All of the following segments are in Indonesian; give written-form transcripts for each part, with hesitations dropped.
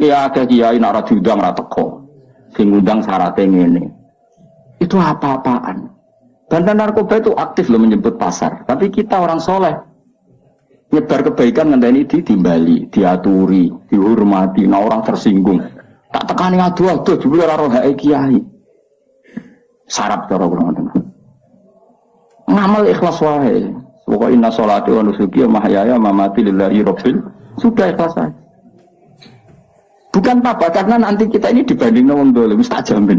Iki akeh kiai nek ora diundang ora teko. Sing ngundang syaratnya ngene. Itu apa-apaan. Bandar narkoba itu aktif loh menyebut pasar. Tapi kita orang soleh nyebar kebaikan ngenteni ditimbali, diaturi, dihormati. Nah orang tersinggung. Tak tekani aduh-aduh jebule ora roh hake kiai. Sarap cara kula. Ngamal ikhlas wae. Pokoke inna sholati wa nusuki wa mahyaya wa mamati lillahi rabbil. Sudah ikhlas saja. Bukan apa karena nanti kita ini dibanding wong dolim, tak jamin.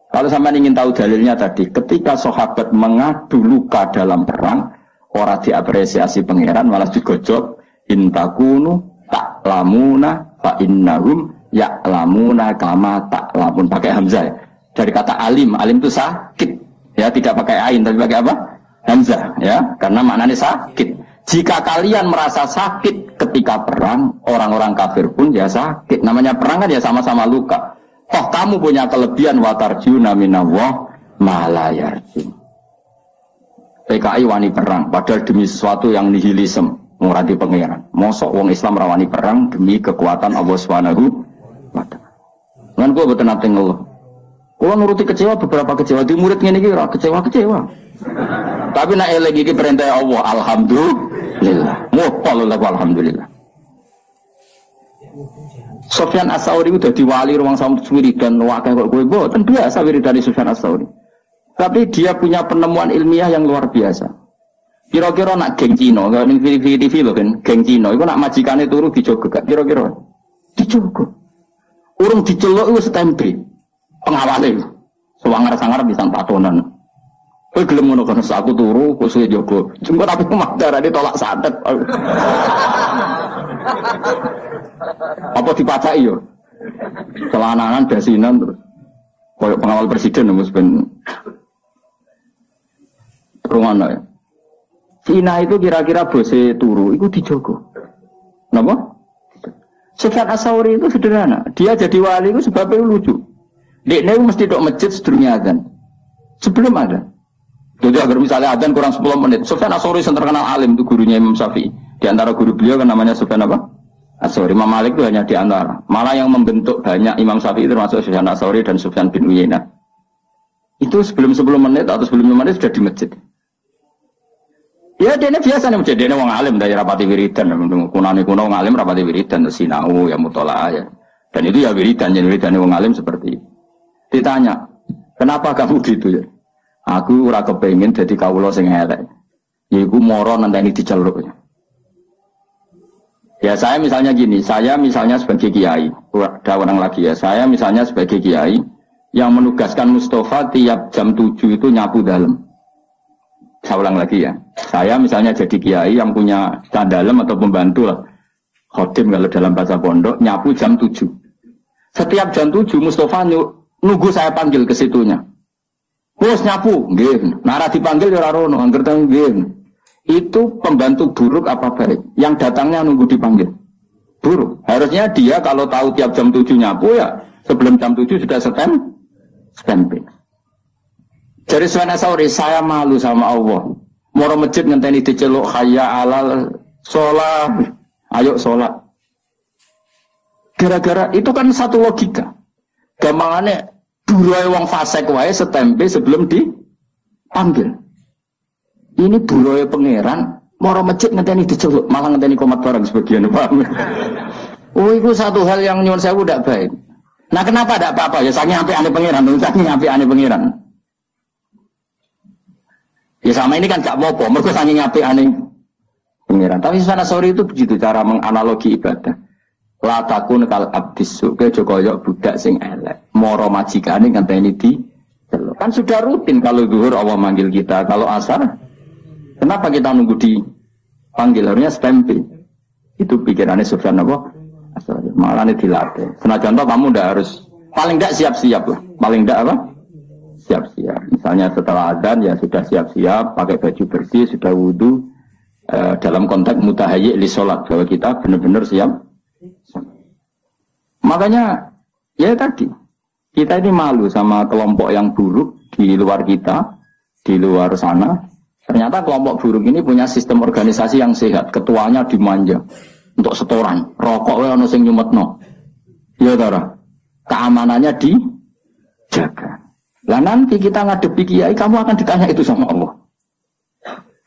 Kalau sampean ingin tahu dalilnya tadi, ketika sahabat mengadu luka dalam perang, ora diapresiasi pangeran malah digojok intakunu ta'lamuna fa innahum ya'lamuna kama ta'lamun, pakai hamzah ya. Dari kata alim, alim itu sakit. Ya, tidak pakai ain tapi pakai apa? Hamzah ya, karena maknanya sakit. Jika kalian merasa sakit ketika perang, orang-orang kafir pun ya sakit. Namanya perang kan ya sama-sama luka. Toh kamu punya kelebihan watarjuna minallah ma la yarjun. PKI wani perang, padahal demi sesuatu yang nihilisme, ngurati pangeran. Mosok wong Islam rawani perang demi kekuatan Allah Subhanahu wa taala. Lan kula boten nate ngeluh. Kula nuruti kecewa beberapa kecewa di murid ngene iki ora kecewa-kecewa. Tapi nek eling iki perintah Allah, alhamdulillah. Muqall alhamdulillah. Sufyan As-Tsauri udah diwali ruang samut wiridan wakai kok kowe mboten biasa wiridane Sufyan As-Tsauri. Tapi dia punya penemuan ilmiah yang luar biasa. Kira-kira nak geng Cina, kalau ning TV lho kan, geng Cina iku nak majikane turu dijogok gak kira-kira. Dijogok. Urung diceluk wis tempe. Pengawale. Sewangar-sangar bisa patonan. Kowe gelem ngono kan aku turu kok suwe jogo. Jengko tapi darane tolak santet. Apa dipacaki yo? Celananan dasinan terus. Koyok pengawal presiden wis ben rumono ya. Cina itu kira-kira bose turu iku dijogo. Napa? Sufyan As-Tsauri itu sederhana. Dia jadi wali itu sebabnya lucu. Dekne mesti tok masjid sedurunge adzan. Sebelum ada. Jadi agar misalnya adzan kurang 10 menit. Sufyan As-Tsauri yang terkenal alim itu gurunya Imam Syafi'i. Di antara guru beliau kan namanya Sufyan apa? As-Tsauri. Imam Malik itu hanya di antara. Malah yang membentuk banyak Imam Syafi'i termasuk Sufyan As-Tsauri dan Sufyan bin Uyainah. Itu sebelum 10 menit atau sebelum 5 menit sudah di masjid. Ya dene biasa nih masjid, dene wong alim dari rapati wiridan, kuno ngalim rapati wiridan, sinau ya mutolaah ya. Dan itu ya wiridan, jadi wiridan wong alim seperti itu. Ditanya, kenapa kamu gitu ya? Aku ora kepengin dadi kawula sing elek. Yaiku moro nenteni diceluk. Ya saya misalnya gini, saya misalnya sebagai kiai, ada orang lagi ya, saya misalnya sebagai kiai yang menugaskan Mustafa tiap jam 7 itu nyapu dalam. Saya ulang lagi ya, saya misalnya jadi kiai yang punya dalam atau pembantu lah, khodim kalau dalam bahasa pondok, nyapu jam 7. Setiap jam 7 Mustafa nunggu saya panggil ke situnya. Bos nyapu, nggih. Nara dipanggil ya ora rono, angger teng nggih. Itu pembantu buruk apa baik? Yang datangnya nunggu dipanggil. Buruk. Harusnya dia kalau tahu tiap jam 7 nyapu ya sebelum jam 7 sudah stempel. Jadi Sufyan As-Tsauri, saya malu sama Allah. Moro masjid ngenteni diceluk hayya alal sholat. Ayo sholat. Gara-gara itu kan satu logika. Gampangane buruhe wong fasik wae setempe sebelum dipanggil. Ini buruhe pangeran, moro masjid ngenteni diceluk, malah ngenteni komat barang sebagian, paham. Oh, itu satu hal yang nyuwun sewu ndak baik. Nah, kenapa ndak apa-apa? Ya saking apik-ane pangeran, saking apik-ane pangeran. Ya sama ini kan gak apa-apa, mergo saking apik-ane pangeran. Tapi Sufyan As-Tsauri itu begitu cara menganalogi ibadah. La takun kal abdis suke jokoyok budak sing elek. Moro majikane ngenteni diceluk. Kan sudah rutin kalau zuhur Allah manggil kita, kalau asar kenapa kita nunggu dipanggil? Harusnya stempel. Itu pikirannya Sufyan As-Tsauri. Malah ini dilatih. Senajan toh kamu ndak harus, paling ndak siap-siap lah. Paling ndak apa? Siap-siap. Misalnya setelah adzan ya sudah siap-siap, pakai baju bersih, sudah wudu. Dalam konteks mutahayyi li sholat, bahwa kita benar-benar siap. Makanya ya tadi kita ini malu sama kelompok yang buruk di luar kita, di luar sana. Ternyata kelompok buruk ini punya sistem organisasi yang sehat. Ketuanya dimanja untuk setoran. Rokok wae ono sing nyumetno. Ya Tara, keamanannya dijaga. Lah nanti kita ngadepi kiai, kamu akan ditanya itu sama Allah.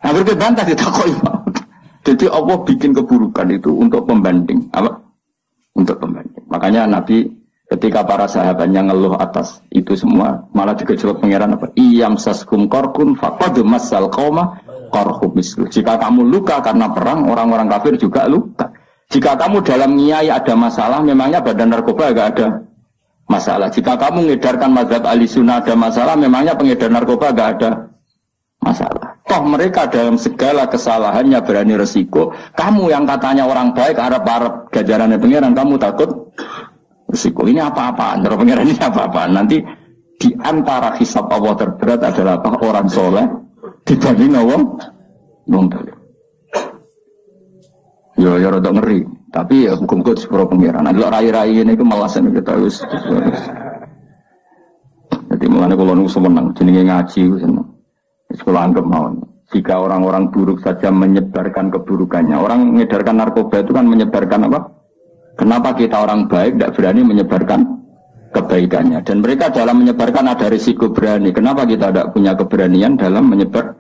Hampir kebantah ditakoi. Jadi Allah bikin keburukan itu untuk pembanding, apa? Untuk pembanding. Makanya Nabi ketika para sahabatnya ngeluh atas itu semua, malah digejolak pangeran apa? Iyam saskum korkun faqad masal qauma qarhum mislu. Jika kamu luka karena perang, orang-orang kafir juga luka. Jika kamu dalam ngiyai ada masalah, memangnya badan narkoba agak ada masalah. Jika kamu mengedarkan mazhab ahli sunnah ada masalah, memangnya pengedar narkoba agak ada masalah. Toh mereka dalam segala kesalahannya berani resiko. Kamu yang katanya orang baik, harap-harap gajarannya pangeran, kamu takut resiko. Ini apa-apaan? Terus pangeran ini apa-apaan? Nanti di antara hisab Allah terberat adalah orang soleh dibanding Allah non-dolim. Ya rada ngeri, tapi ya hukum-hukum sepuro pengiran. Nah, rai-rai ini itu malasan kita harus. Jadi mulanya kalau nunggu semenang, jenenge ngaji seneng. Sekolah anggap mawon. Jika orang-orang buruk saja menyebarkan keburukannya, orang mengedarkan narkoba itu kan menyebarkan apa? Kenapa kita orang baik tidak berani menyebarkan kebaikannya? Dan mereka dalam menyebarkan ada risiko berani. Kenapa kita tidak punya keberanian dalam menyebar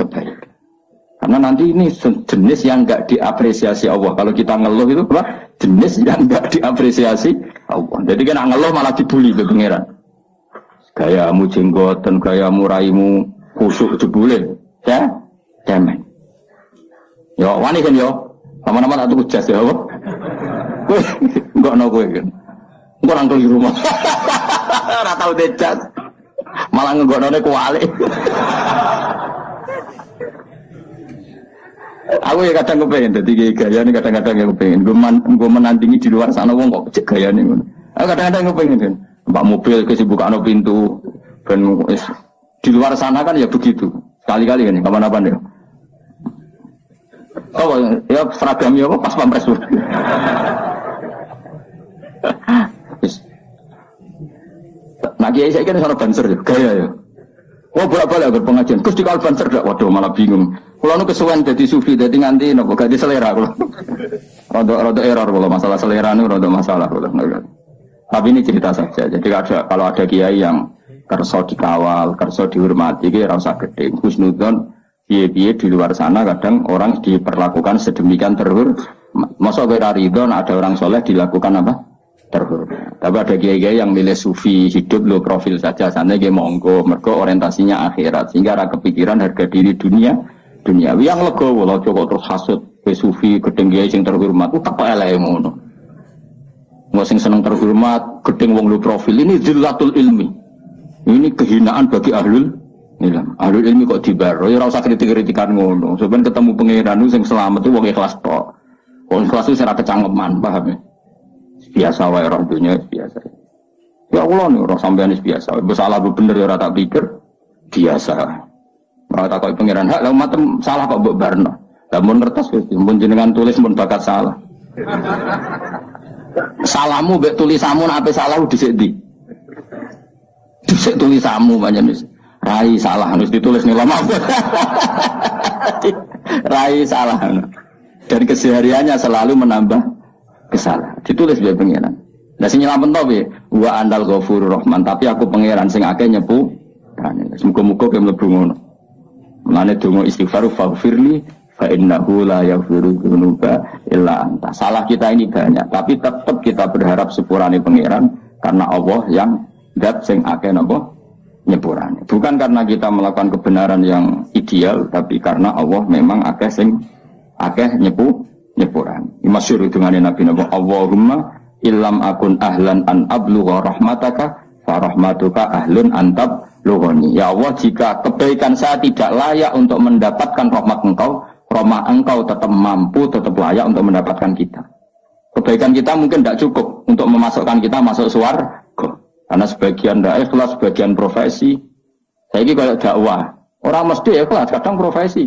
kebaikan? Karena nanti ini jenis yang enggak diapresiasi Allah. Kalau kita ngeluh itu apa? Jenis yang enggak diapresiasi Allah. Jadi kan ngeluh malah dibully ke pangeran. Gayamu jenggoten, gayamu raimu kusuk jebule. Ya? Cemen. Yo, wani kan yo. Nama-nama tak tuku jas ya apa? Kowe enggak ono kowe kan. Engko nang di rumah. Ora tau dejas. Malah ngegonone kuwalik. Aku ya kadang kepengen, jadi gaya ini kadang-kadang yang kepengen. Gue menandingi di luar sana, wong kok cek gaya ini. Aku kadang-kadang kepengen kan, mbak mobil kesibukan pintu, dan di luar sana kan ya begitu. Sekali-kali kan, kapan-kapan ya. Oh ya seragamnya apa pas pampres. Nah kiai saya kan sana banser ya, gaya ya. Oh bolak-balik agar pengajian, terus di kalban cerdak, waduh malah bingung. Kalau nu kesuwen jadi sufi, jadi nganti nopo ganti selera kalau. Rodo error kalau masalah selera nu rodo masalah kalau. Tapi ini cerita saja. Jadi kalau ada kiai yang kerso dikawal, kerso dihormati, kira rasa gede. Husnudon, biye di luar sana kadang orang diperlakukan sedemikian terhormat. Masa kira ridon ada orang soleh dilakukan apa? Terhormat. Tapi ada kiai-kiai yang milih sufi hidup lo profil saja, sana dia monggo, mereka orientasinya akhirat, sehingga ada kepikiran harga diri duniawi yang legowo lo coba terus hasut ke sufi gedeng kiai sing terhormat, tak apa elek ngono. Wong sing seneng terhormat, gedeng wong lo profil ini zillatul ilmi. Ini kehinaan bagi ahlul ilm. Ahlul ilmi kok dibaro, ya ora usah kritik-kritikan ngono. Sampeyan ketemu pangeran sing selamat itu wong ikhlas tok. Wong ikhlas itu ora kecangkeman, paham ya? Biasa wae orang dunia biasa. Ya Allah nih orang sampean biasa. Salah bener ya ora tak pikir biasa. Ora tak kok pangeran hak lha umat salah kok mbok barno. Lah mun ngertos mun jenengan tulis mun bakat salah. Salahmu mbek tulisanmu nek ape salah dhisik ndi? Dhisik tulisanmu banyak wis. Rai salah harus ditulis nih lama. Rai salah. Dan kesehariannya selalu menambah kesalahan. Ditulis biar pangeran. Lah sing nyelamet to piye? Wa andal ghafurur rahman, tapi aku pangeran sing akeh nyepu. Muga-muga kowe mlebu ngono. Mulane donga istighfar faghfirli fa innahu la yaghfiru dzunuba illa anta. Salah kita ini banyak, tapi tetap kita berharap sepurane pangeran karena Allah yang zat sing akeh napa nyepurane. Bukan karena kita melakukan kebenaran yang ideal, tapi karena Allah memang akeh sing akeh nyepuran. Masyhur hidungane Nabi napa Allahumma illam akun ahlan an ablugha rahmataka fa rahmatuka ahlun antab lughani. Ya Allah, jika kebaikan saya tidak layak untuk mendapatkan rahmat engkau tetap mampu, tetap layak untuk mendapatkan kita. Kebaikan kita mungkin tidak cukup untuk memasukkan kita masuk surga. Karena sebagian tidak ikhlas, sebagian profesi. Saya ini kayak dakwah. Orang mesti ikhlas, kadang profesi.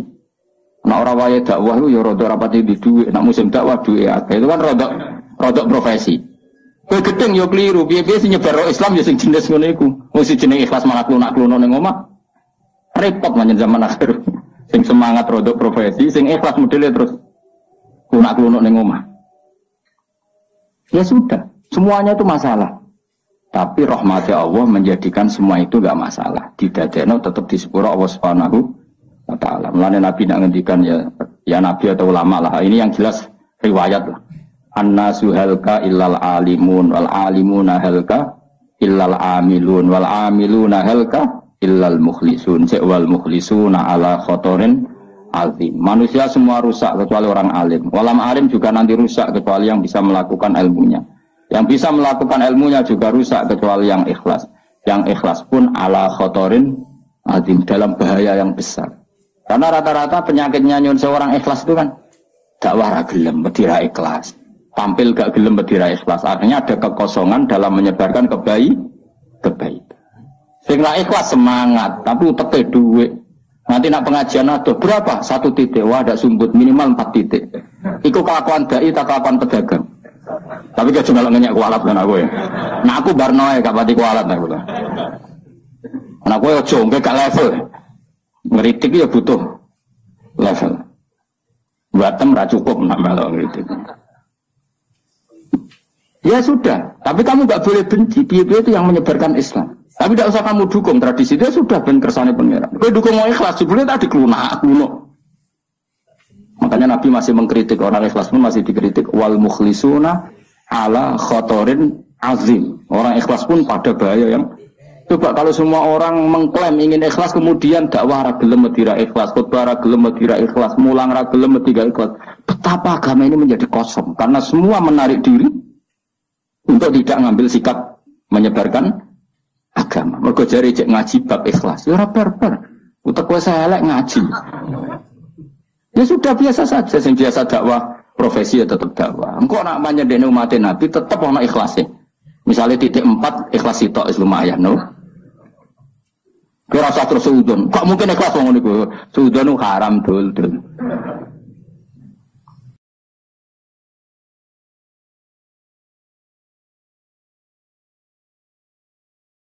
Nah orang waya dakwah itu ya rodok rapati di duit. Nak musim dakwah duit ya. Itu kan rodok profesi. Kowe gedeng yo keliru, piye-piye sing nyebar Islam ya sing jenis ngono iku. Wong sing jeneng ikhlas malah klunak-kluno ning omah. Repot manjen zaman akhir. Sing semangat rodok profesi, sing ikhlas modele terus klunak-kluno ning omah. Ya sudah. Semuanya itu masalah. Tapi rahmatnya Allah menjadikan semua itu enggak masalah. Didadekno tetap disepuro Allah Subhanahu wa taala. Mulane Nabi nak ngendikan ya Nabi atau ulama lah. Ini yang jelas riwayat lah. Annasu halka illal alimun wal alimuna halka illal amilun wal amiluna halka illal mukhlisun wal mukhlisuna ala khotorin azim. Manusia semua rusak kecuali orang alim. Walam alim juga nanti rusak kecuali yang bisa melakukan ilmunya. Yang bisa melakukan ilmunya juga rusak kecuali yang ikhlas. Yang ikhlas pun ala khotorin azim, dalam bahaya yang besar. Karena rata-rata penyakitnya nyun seorang ikhlas itu kan dakwah ra gelem, medira ikhlas. Tampil gak gelem medira ikhlas. Akhirnya ada kekosongan dalam menyebarkan kebaikan. Sing ra ikhlas semangat, tapi uteke duit. Nanti nak pengajian ada berapa? 1 titik. Wah, ada sumbut minimal 4 titik. Iku kelakuan dai tak kelakuan pedagang. Tapi gak cuma ngenyak kualat kan aku ya. Nah aku barnoe gak pati kualat aku lah. Nah aku ojo gak level. Ngeritik ya butuh level. Batem ra cukup nak melok ngeritik. Ya sudah, tapi kamu gak boleh benci. Piye-piye itu yang menyebarkan Islam. Tapi tidak usah kamu dukung tradisi itu sudah ben kersane pangeran. Kowe dukung mau ikhlas jebule tadi klunak. Makanya Nabi masih mengkritik orang ikhlas pun masih dikritik wal mukhlisuna ala khotorin azim. Orang ikhlas pun pada bahaya yang coba kalau semua orang mengklaim ingin ikhlas kemudian dakwah ra gelem medira ikhlas, khotbah ra gelem medira ikhlas, mulang ra gelem medira ikhlas. Betapa agama ini menjadi kosong karena semua menarik diri untuk tidak ngambil sikap menyebarkan agama. Mergo jare cek ngaji bab ikhlas. Ya ora barbar. Utek kowe elek ngaji. Ya sudah biasa saja, sing biasa dakwah profesi ya tetap dakwah. Engko nak nyedene umat Nabi tetap ana ikhlase. Misalnya titik 4 ikhlas sitok wis lumayan no. Kowe rasa terus suudon. Kok mungkin ikhlas wong niku? Suudon haram dul.